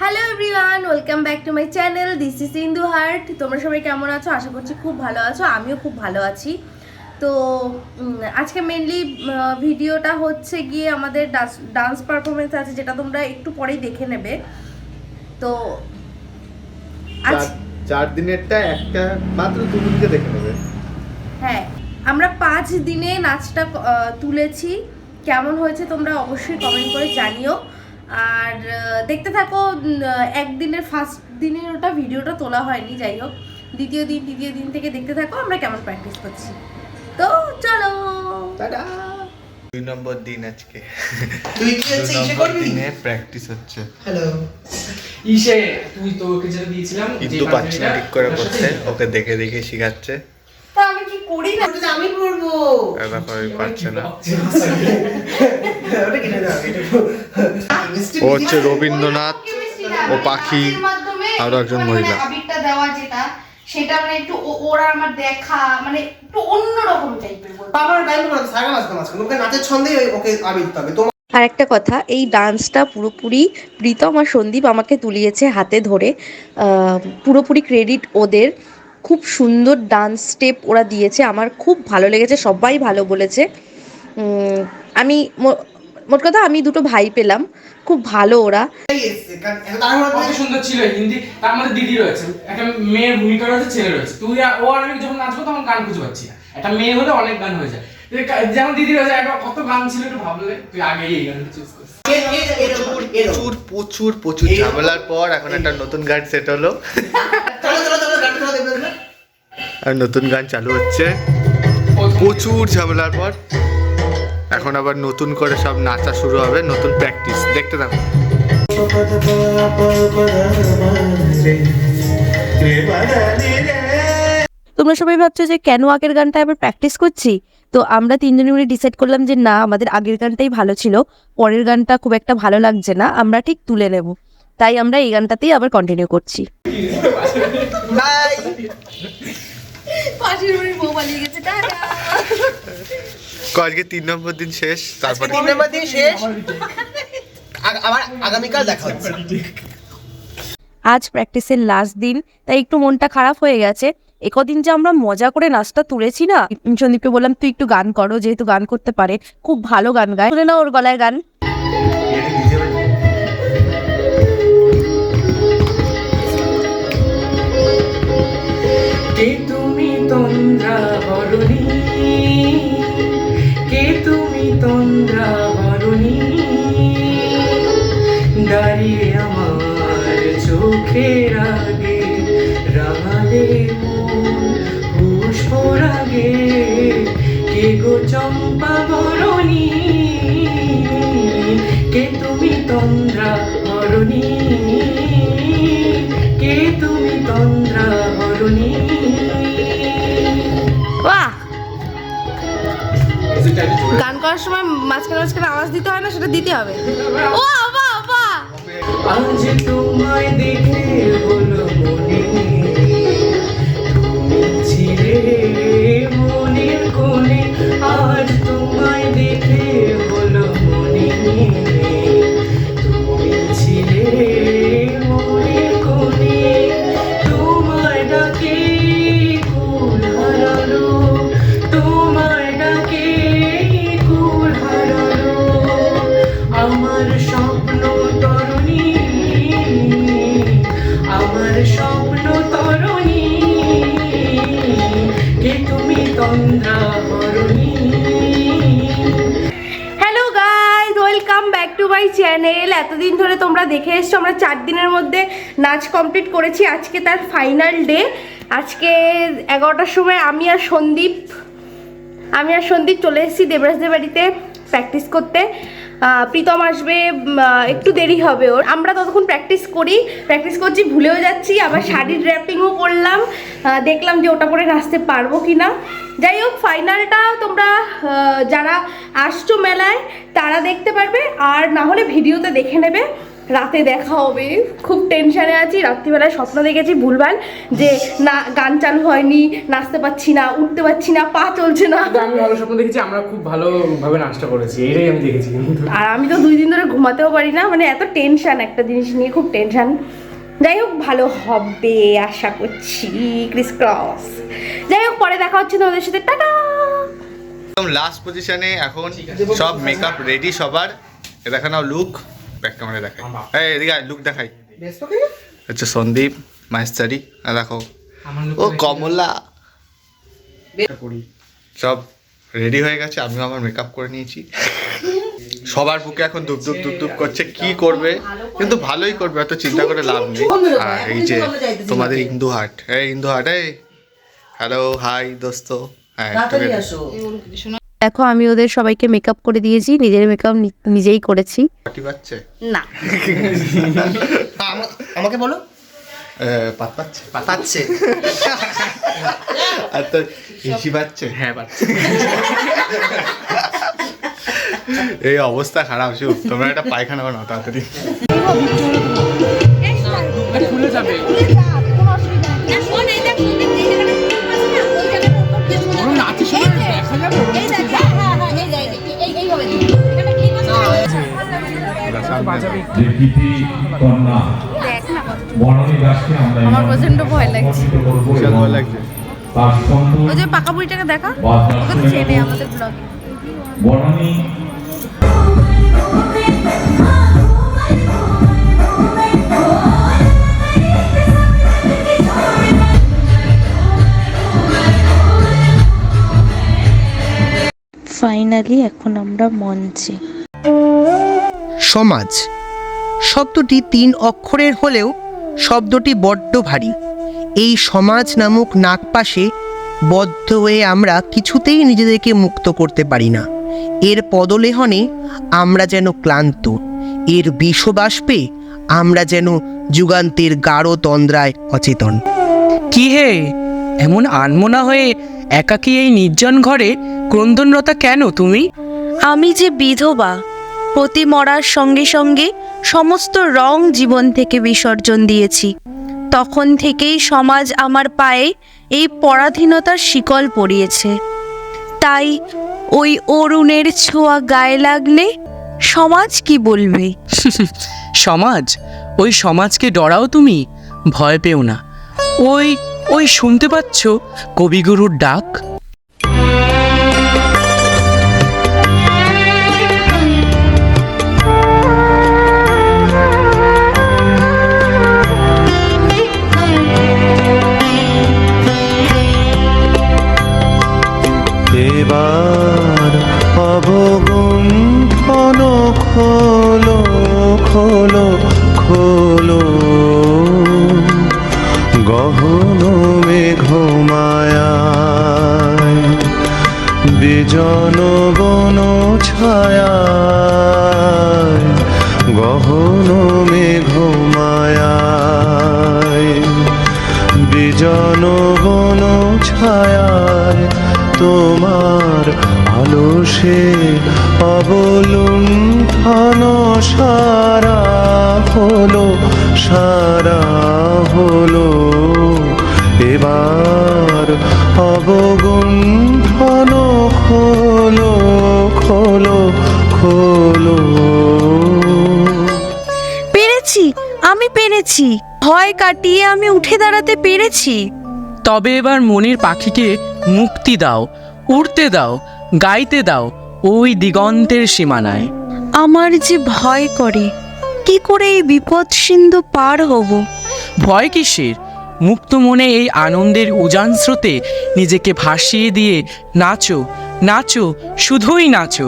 Hello everyone, welcome back to my channel. This is Indu heart. তোমরা সবাই কেমন আছো? আশা করছি খুব ভালো আছো। আমিও খুব ভালো আছি। তো আজকে মেনলি ভিডিওটা হচ্ছে গিয়ে আমাদের ডান্স পারফরমেন্স আছে, যেটা তোমরা একটু পরেই দেখে নেবে। তো আজ 4 দিনেরটা একটা মাত্র 2 মিনিটে দেখে নেবে। হ্যাঁ, আমরা 5 দিনে নাচটা তুলেছি। কেমন হয়েছে তোমরা অবশ্যই কমেন্ট করে জানিও। আর দেখতে থাকো। একদিনের ফার্স্ট দিনের ওটা ভিডিওটা তোলা হয়নি, যাই হোক দ্বিতীয় দিন থেকে দেখতে থাকো আমরা কেমন প্র্যাকটিস করছি। তো চলো টাটা। 2 নম্বর দিন আজকে। তুই কি হচ্ছে ইসে করবি? দিনে প্র্যাকটিস হচ্ছে। হ্যালো ইসে তুই তো ওকে যেটা দিয়েছিলাম কিন্তু পাচ্ছি না ঠিক করে করতে, ওকে দেখে দেখে শিখাচ্ছে। তা আমি কি করি না? ওটা আমি পড়বো। ব্যাপার পারছে না। ওটা কিনে দাও এটা। ও হচ্ছে রবীন্দ্রনাথ, ও পাখি, আরো একজন মহিলা। আবিরটা দেওয়া যেটা, সেটা মানে একটু ওরা আমার দেখা মানে একটু অন্যরকম টাইপের। বাবার গাইলো না সারা মাস মাস ওকে নাচের ছন্দে ওকে আবির তবে তোমার। আর একটা কথা, এই ডান্সটা পুরোপুরি প্রীতম আর সন্দীপ আমাকে তুলিয়েছে হাতে ধরে। পুরোপুরি ক্রেডিট ওদের। খুব সুন্দর ডান্স স্টেপ ওরা দিয়েছে, আমার খুব ভালো লেগেছে, সবাই ভালো বলেছে। আমি মোট কথা আমি দুটো ভাই পেলাম, খুব ভালো ওরা। কত সুন্দর ছিল হিন্দি। তার মধ্যে দিদি রয়েছে, একটা মেয়ের ভূমিকা রয়েছে, ছেলে রয়েছে। তুই ও আর আমি যখন নাচবো তখন গান খুঁজে পাচ্ছি না। একটা মেয়ে হলে অনেক গান হয়ে যায়, যেমন দিদি রয়েছে। একটা কত গান ছিল একটু ভাবলে, তুই আগে এই গানটা চুজ করিস। প্রচুর ঝামেলার পর এখন একটা নতুন গান সেট হলো। আর নতুন গান চালু হচ্ছে প্রচুর ঝামেলার পর। এখন আবার নতুন করে সব নাচা শুরু হবে, নতুন প্র্যাকটিস দেখতে থাকো। তোমরা সবাই ভাবছো যে কেন আগের গানটা আবার প্র্যাকটিস করছি। তো আমরা তিনজনে মিলে ডিসাইড করলাম যে না, আমাদের আগের গানটাই ভালো ছিল, পরের গানটা খুব একটা ভালো লাগছে না, আমরা ঠিক তুলে নেব। তাই আমরা এই গানটাতেই আবার কন্টিনিউ করছি। বাই। পাশের বাড়ির বউ পালিয়ে গেছে, টাটা। আজকে 3 নম্বর দিন শেষ, তারপর 3 নম্বর দিন শেষ। আবার আগামীকাল দেখা হচ্ছে। আজ প্র্যাকটিসের লাস্ট দিন, তাই একটু মনটা খারাপ হয়ে গেছে। একদিন যে আমরা মজা করে নাচটা তুলেছি না। সন্দীপকে বললাম তুই একটু গান করো, যেহেতু গান করতে পারে, খুব ভালো গান গায়। শুনে না ওর গলায় গান। কে তুমি তন্দ্রা হরণী, কে তুমি তন্দ্রা হরণী, দাঁড়িয়ে আমার চোখের আগে রাঙালে পুষ্প রাগে। কে গো চম্পা বরণী, কে তুমি তন্দ্রা হরণী, কে তুমি তন্দ্রা হরণী। বাহ! গান করার সময় মাঝখানে আওয়াজ দিতে হয় না, সেটা দিতে হবে। ও বাহ বাহ! আজ তোমায় দেখে হলো মনে, তুমি ছিলে মনের কোণে। আজ তোমায় দেখে হলো মনে, তুমি ছিলে মনের কোণে। তোমায় ডাকে কুল হারালো, তোমায় ডাকে কুল হারালো আমার স্বপ্ন তরুণী, আমার স্বপ্ন তরুণী, কে তুমি তন্দ্রা হরণী। Hello guys, welcome back to my channel. এতদিন ধরে তোমরা দেখে এসছো আমরা 4 দিনের মধ্যে নাচ কমপ্লিট করেছি। আজকে তার ফাইনাল ডে। আজকে 11টার সময় আমি আর সন্দীপ চলে এসেছি দেবরাজদের বাড়িতে প্র্যাকটিস করতে। প্রীতম আসবে, একটু দেরি হবে ওর। আমরা ততক্ষণ প্র্যাকটিস করছি, ভুলেও যাচ্ছি। আবার শাড়ির র্যাপিংও করলাম, দেখলাম যে ওটা পরে নাচতে পারবো কি না। যাই হোক, ফাইনালটা তোমরা যারা আসছো মেলায় তারা দেখতে পারবে, আর না হলে ভিডিওতে দেখে নেবে। রাতে দেখা হবে, খুব টেনশনে আছি। রাত্রিবেলায় স্বপ্ন দেখেছি ভুলভাল যে না গান চালু হয়নি, নাচতে পারছি না, উঠতে পারছি না, পা চলছে না। কিন্তু আমি ভালো স্বপ্ন দেখেছি, আমরা খুব ভালোভাবে নাচটা করেছি, এটাই আমি দেখেছি। কিন্তু আর আমি তো 2 দিন ধরে ঘুমাতেও পারি না, মানে এত টেনশন, একটা জিনিস নিয়ে খুব টেনশন। যাই হোক ভালো হবে আশা করছি, ক্রিস ক্রস। যাই হোক পরে দেখা হচ্ছে তোমাদের সাথে, টাটা। একদম লাস্ট পজিশনে এখন সব মেকআপ রেডি সবার। এ দেখা নাও লুক, ব্যাক ক্যামেরা দেখাই, এই এদিকে লুক দেখাই। আচ্ছা সন্দীপ মাইস্তারি, দেখো ও কমলা, সব রেডি হয়ে গেছে। আমিও আমার মেকআপ করে নিয়েছি। সবার বুকে এখন ধুপ ধুপ ধুপ ধুপ করছে, কি করবে, কিন্তু ভালোই করবে, এত চিন্তা করে লাভ নেই। আর এই যে তোমাদের ইন্দু হাট, এই ইন্দু হাট, এই হ্যালো হাই দোস্ত। হ্যাঁ দেখো আমি ওদের সবাইকে মেকআপ করে দিয়েছি, নিজের মেকআপ নিজেই করেছি। পাটি পাচ্ছে না আমাকে বলো। পাচ্ছে পাচ্ছে। আর তো হিসি পাচ্ছে। হ্যাঁ পাচ্ছি। এই অবস্থা খারাপ, শুভ তোমরা একটা পায়খানা বানাও তাড়াতাড়ি। খুলে যাবে। আমার প্রচন্ড ভয় লাগছে। ভালো লাগছে। ওই যে পাকা বুড়িটাকে দেখা, ওকে তো চেনে আমাদের ব্লগে। ফাইনালি এখন আমরা মঞ্চে। সমাজ শব্দটি 3 অক্ষরের হলেও শব্দটি বড্ড ভারী। এই সমাজ নামক নাগপাশে বদ্ধ হয়ে আমরা কিছুতেই নিজেদেরকে মুক্ত করতে পারি না। এর পদলেহনে আমরা যেন ক্লান্ত, এর বিষবাষ্পে আমরা যেন যুগান্তের গাঢ় তন্দ্রায় অচেতন। কি হে, এমন আনমনা হয়ে একাকী এই নির্জন ঘরে ক্রন্দনরতা কেন তুমি? আমি যে বিধবা, প্রতি মরার সঙ্গে সঙ্গে সমস্ত রং জীবন থেকে বিসর্জন দিয়েছি। তখন থেকেই সমাজ আমার পায়ে এই পরাধীনতার শিকল পরিয়েছে। তাই ওই অরুণের ছোঁয়া গায়ে লাগলে সমাজ কি বলবে? সমাজ, ওই সমাজকে ডরাও তুমি? ভয় পেও না। ওই ওই শুনতে পাচ্ছ কবিগুরুর ডাক? এবার অবগুণ্ঠন খোলো খোলো খোলো, গহন মেঘমায়ায় বিজন বন ছায়ায়, গহন মেঘমায়ায় বিজন বন ছায়ায়, তোমার আলসে অবলুণ্ঠন সারা হলো সারা হলো। এবার অবগুণ্ঠন খোলো খোলো খোলো। পেরেছি, আমি পেরেছি। ভয় কাটিয়ে আমি উঠে দাঁড়াতে পেরেছি। তবে এবার মনের পাখিকে মুক্তি দাও, উড়তে দাও, গাইতে দাও ওই দিগন্তের সীমানায়। আমার যে ভয় করে, কি করে এই বিপদ সিন্ধু পার হব? ভয় কিসের? মুক্ত মনে এই আনন্দের উজান স্রোতে নিজেকে ভাসিয়ে দিয়ে নাচো নাচো, শুধুই নাচো।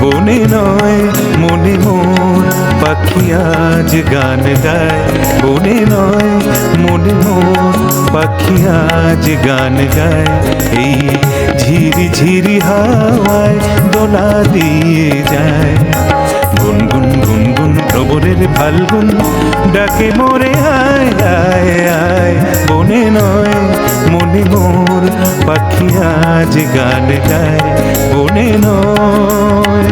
বনে নয় মনে মোর পাখি আজ গান গায় বনে নয় মনে মোর পাখি আজ গান গায় এই ঝিরি ঝিরি হাওয়ায় দোলা দিয়ে যায় গুনগুন গুনগুন প্রবরের ফাল্গুন ডাকে মোরে আয় আয় আয় বনে নয় মনে মোর পাখি আজ গান গায় বনে নয়।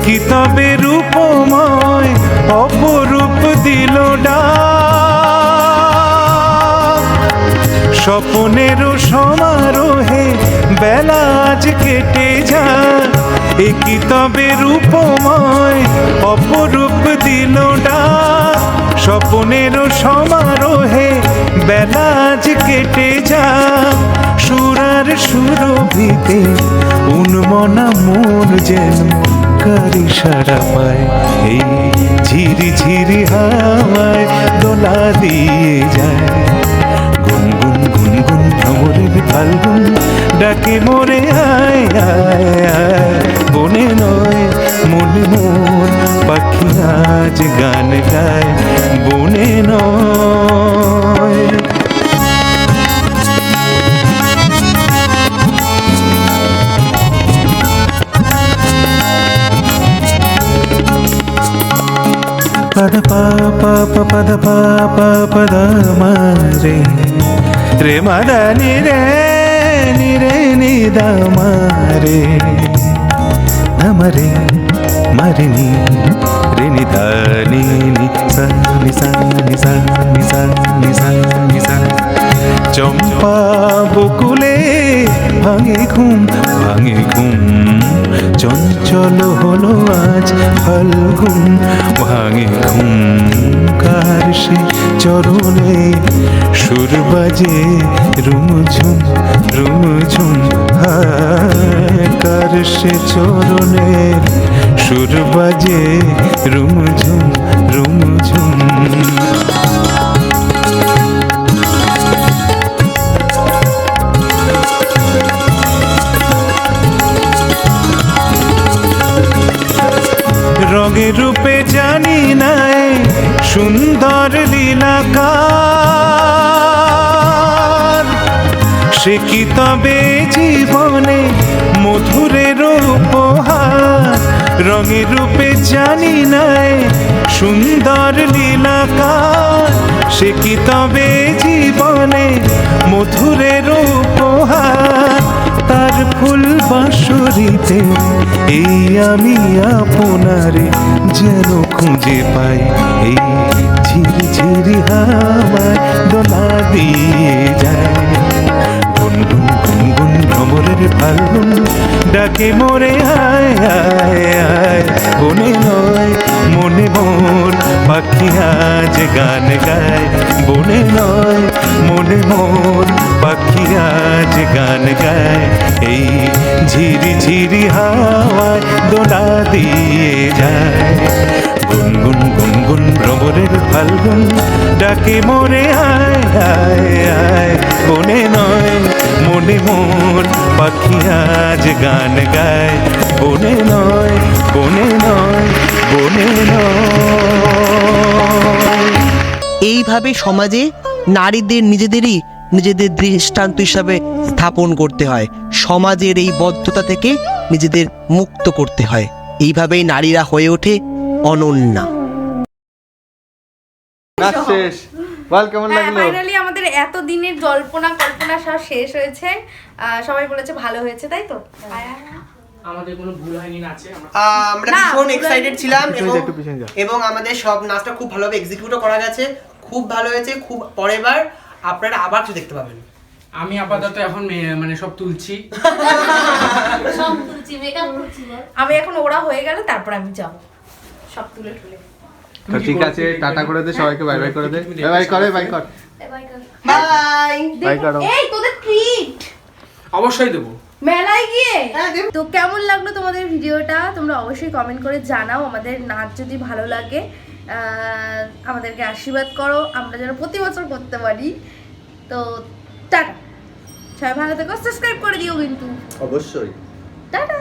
কি তবে রূপময় অপরূপ দিল ডাক স্বপ্নেরও সমারোহে বেলা আজ কেটে যায় কি তবে রূপময় অপরূপ দিল ডাক স্বপ্নেরও সমারোহে বেলা আজ কেটে যায় সুরার সুরভিতে উন্মনা মন যেন কারি সারা পায় এই ঝিরি ঝিরি হাওয়ায় দোলা দিয়ে যায় গুনগুন গুনগুন ভ্রমরের ফাল্গুন ডাকে মোরে আয় আয় আয় বনে নয় মনে মোর পাখি আজ গান গায় বনে নয়। పద పాప పద పాప పద మరే రే మద నిరే నిరే నిద మరే నమరే మరిని రే నిద ని స ని స ని స ని స নি সা নি সা চম্পা বকুলে ভাঙে ঘুম চঞ্চল হলো আজ ফাল্গুন ভাঙে ঘুম কার সে চরণে সুর বাজে রুমঝুম রুমঝুম কার সে চরণে সুর বাজে রুমঝুম রুমঝুম। রঙের রূপে জানি নাই সুন্দর লীলাকার সে কি তবে জীবনে মধুরের উপহার রঙের রূপে জানি নাই সুন্দর লীলাকার সে কি তবে জীবনে মধুরের উপহার তার ফুল বাঁশরিতে এই আমি আপনারে যেন খুঁজে পাই এই ঝিরি ঝিরি হাওয়ায় দোলা দিয়ে যায় গুনগুন গুনগুন ভ্রমরের ফাল্গুন ডাকে মোরে আয় আয় আয় বনে নয় মনে মোর পাখি আজ গান গায় বনে নয় মনে মোর পাখি আজ গান গায় এই ঝিরি ঝিরি হাওয়ায় দোলা দিয়ে যায় গুনগুন গুনগুন ভ্রমরের ফাল্গুন ডাকে মোরে আয় আয় আয় বনে নয় মনে মোর পাখি আজ গান গায় বনে নয় বনে নয় বনে নয়। এইভাবে সমাজে নারীদের নিজেদের দৃষ্টান্ত হিসাবে স্থাপন করতে হয় সমাজের এই বদ্ধতা থেকে নিজেদের মুক্ত করতে হয় এইভাবেই নারীরা হয়ে ওঠে অনন্যা। নাচ শেষ বল কেমন লাগলো? ফাইনালি আমাদের এত দিনের জল্পনা কল্পনা সব শেষ হয়েছে সবাই বলেছে ভালো হয়েছে তাই তো আমাদের কোনো ভুল হয়নি নাচে আমরা না, ভীষণ ভুল এক্সাইটেড ছিলাম একটু পিছনে যা। এবং আমাদের সব নাচটা খুব ভালোভাবে এক্সিকিউটও করা গেছে খুব ভালো হয়েছে খুব পরের বার আপনারা আবার কিছু দেখতে পাবেন। আমি আপাতত এখন মানে সব তুলছি আমি এখন ওরা হয়ে গেল তারপর আমি যাব সব তুলে তুলে তো ঠিক আছে টাটা করে দে সবাইকে বাই বাই করে দে বাই করে বাই কর বাই বাই করো। এই তোদের ট্রিট অবশ্যই দেবো মেলায় গিয়ে হ্যাঁ, তো কেমন লাগলো তোমাদের ভিডিওটা তোমরা অবশ্যই কমেন্ট করে জানাও। আমাদের নাচ যদি ভালো লাগে আমাদেরকে আশীর্বাদ করো, আমরা যেন প্রতি বছর করতে পারি। তো টাটা, সবাই ভালো থেকো, সাবস্ক্রাইব করে দিও কিন্তু। অবশ্যই। টাটা।